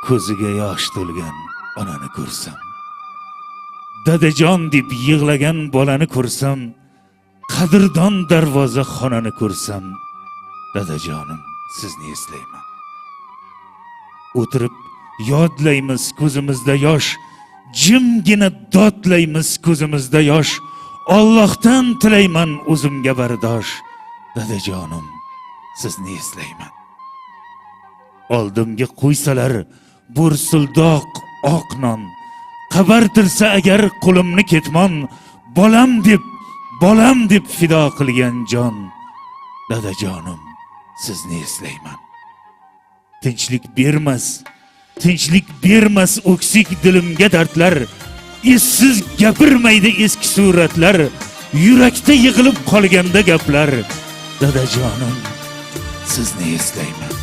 ko'ziga yosh to'lgan onani ko'rsam, dadajon deb yig'lagan bolani ko'rsam, qadrdon darvoza xonani ko'rsam, dadajonim sizni eslayman. O'tirib yodlaymiz ko'zimizda yosh, jimgina dodlaymiz ko'zimizda yosh. Allohdan tilayman o'zimga bardosh, dadajonim sizni eslayman. Oldimga qo'ysalar bursildoq oq non, qabartirsa agar qo'limni ketmon, bolam deb fido qilgan jon, dadajonim sizni eslayman. Tinchlik bermas o'ksik dilimga dardlar, essiz gapirmaydi eski suratlar, yurakda yig'ilib qolganda gaplar, dadajonim sizni eslayman.